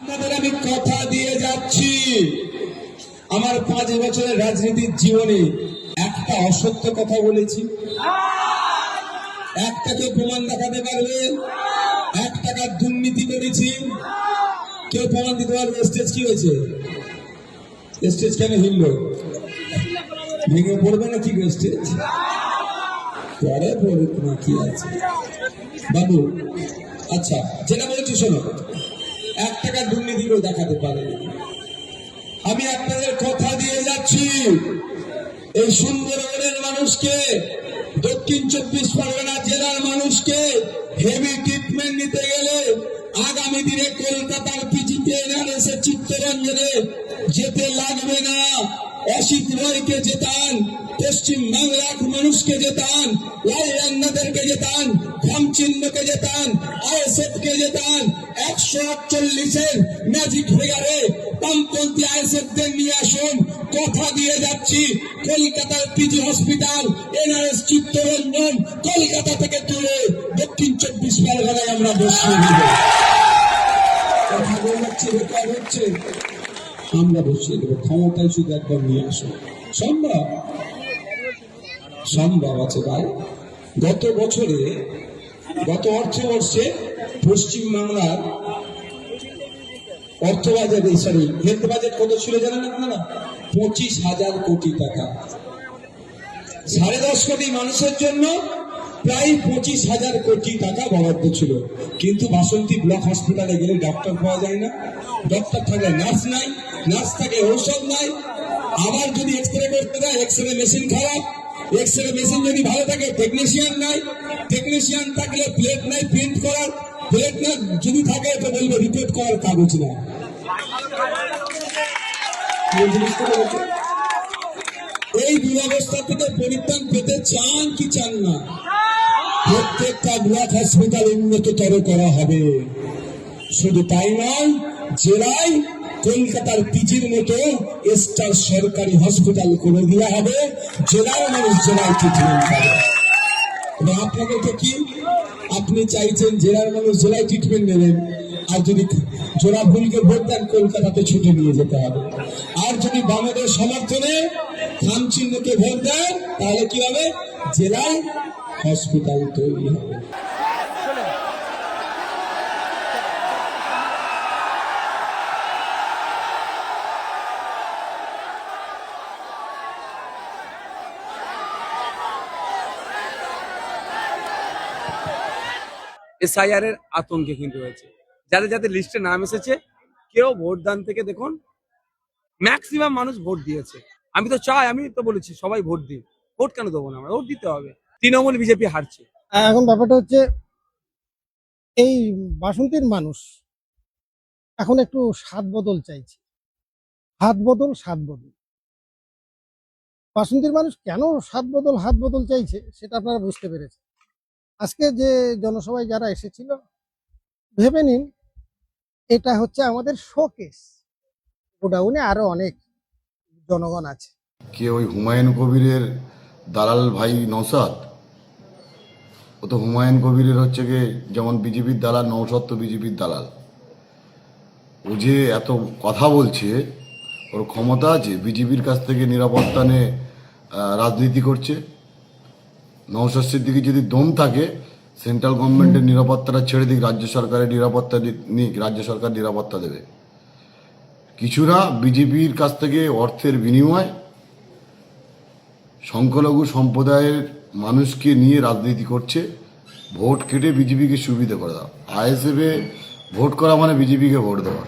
আপনাদের আমি কথা দিয়ে যাচ্ছি, আমার 5 বছরের রাজনীতির জীবনে একটা অসত্য কথা বলেছি? একটাকে প্রমাণ দেখাতে পারবে? 1 টাকার দুর্নীতি করেছি? কেউ প্রমাণ দিতে পারবে? স্টেজ কি হয়েছে? স্টেজ কেন হিলল? ভেঙে পড়বে না? কি স্টেজ পরে পড়ুক না, কি আছে বাবু? আচ্ছা, যেটা বলছি শোনো, 1 টাকার দুর্নীতি কেউ দেখাতে পারে? আমি আপনাদের কথা দিয়ে যাচ্ছি, এই সুন্দরবনের মানুষকে, দক্ষিণ 24 পরগনা জেলার মানুষকে হেভি ট্রিটমেন্ট নিতে গেলে আগামী দিনে কলকাতার পিজিতে এনআরএসের চিত্তরঞ্জনে যেতে লাগবে না। অসিত রায়কে জেতান, পশ্চিম বাংলার মানুষকে জেতান, লাল রান্নাদেরকে জেতান, খামচিহ্নকে জেতান, আইএসএফ কে জেতান। 148-এর ম্যাজিক ফিগারে বামপন্থী আইএসএফদের নিয়ে আসুন। কথা দিয়ে যাচ্ছি, কলকাতার PG hospital, NRS Chittaranjan Kolkata থেকে তুলে দক্ষিণ 24 পরগনায় আমরা বসিয়ে দিব। কথা বলাচ্ছে, রেকর্ড হচ্ছে, আমরা বসিয়ে দেবো। ক্ষমতায় শুধু একবার নিয়ে আসুন। সম্ভব? সম্ভব আছে ভাই। গত অর্থবর্ষে পশ্চিম বাংলার অর্থ বাজেট, হেলথ বাজেট কত ছিল জানেন আপনারা? 25,000 কোটি টাকা। 10.5 কোটি মানুষের জন্য প্রায় 25,000 কোটি টাকা বরাদ্দ ছিল। কিন্তু বাসন্তী ব্লক হসপিটালে গেলে ডক্টর পাওয়া যায় না, ডক্টর থাকলে নার্স নাই, নার্স থাকে ঔষধ নাই। আবার যদি এক্সরে করতে দেয়, এক্সরে মেশিন খারাপ, এক্সরে মেশিন যদি ভালো থাকে টেকনিশিয়ান নাই, টেকনিশিয়ান থাকলে প্লেট নাই প্রিন্ট করার, প্লেট না যদি থাকে তো বলবে রিপোর্ট করার কাগজ না। এই দুরবস্থা থেকে পরিত্রাণ পেতে চান কি চান না? প্রত্যেকটা ব্লক হসপিটাল উন্নততর করা হবে। শুধু তাই নয়, জেলায় কলকাতার পিজির মতো স্টার সরকারি হসপিটাল করে দেওয়া হবে। জেলার মানুষ জেলায় ট্রিটমেন্ট পাবে। আপনাকে তো কি আপনি চাইছেন জেলার মানুষ জেলায় ট্রিটমেন্ট নেবেন, আর যদি জোড়া ভুলকে ভোট দেন কলকাতাতে ছুটে নিয়ে যেতে হবে। আর যদি বামেদের সমর্থনে খামচিহ্নকে ভোট দেন তাহলে কি হবে? জেলায় হসপিটাল তৈরি হবে। এসআইআর এর আতঙ্কে কিন্তু রয়েছে। যাদের যাদের লিস্টে নাম এসেছে, কেউ ভোটদান থেকে দেখুন ম্যাক্সিমাম মানুষ ভোট দিয়েছে। আমি তো চাই, আমি তো বলেছি সবাই ভোট দিন। ভোট কেন দেবো না? আমরা ভোট দিতে হবে। তৃণমূল বিজেপি হারছে। এখন ব্যাপারটা হচ্ছে, এই বাসন্তীর মানুষ এখন একটু স্বাদ বদল চাইছে। হাত বদল, স্বাদ বদল। বাসন্তীর মানুষ কেন হাত বদল চাইছে সেটা আপনারা বুঝতে পেরেছেন। আজকে যে জনসভায় যারা এসেছিল, ভেবে নিন এটা হচ্ছে আমাদের শোকেস। গোডাউনে আরো অনেক জনগণ আছে। কে ওই হুমায়ুন কবিরের দালাল ভাই নওশাদ? ও তো হুমায়ুন কবিরের হচ্ছে গিয়ে যেমন বিজেপির দালাল, নওশাদ তো বিজেপির দালাল। ও যে এত কথা বলছে, ওর ক্ষমতা আছে? বিজেপির কাছ থেকে নিরাপত্তা নিয়ে রাজনীতি করছে। নওশাদ সিদ্দিকী যদি দম থাকে, সেন্ট্রাল গভর্নমেন্টের নিরাপত্তাটা ছেড়ে দিক, রাজ্য সরকারের নিরাপত্তা নিক, রাজ্য সরকার নিরাপত্তা দেবে। কিছুরা বিজেপির কাছ থেকে অর্থের বিনিময় সংখ্যালঘু সম্প্রদায়ের মানুষকে নিয়ে রাজনীতি করছে। ভোট কেটে বিজেপিকে সুবিধা করে দেওয়া। আইএসএফে ভোট করা মানে বিজেপিকে ভোট দেওয়া।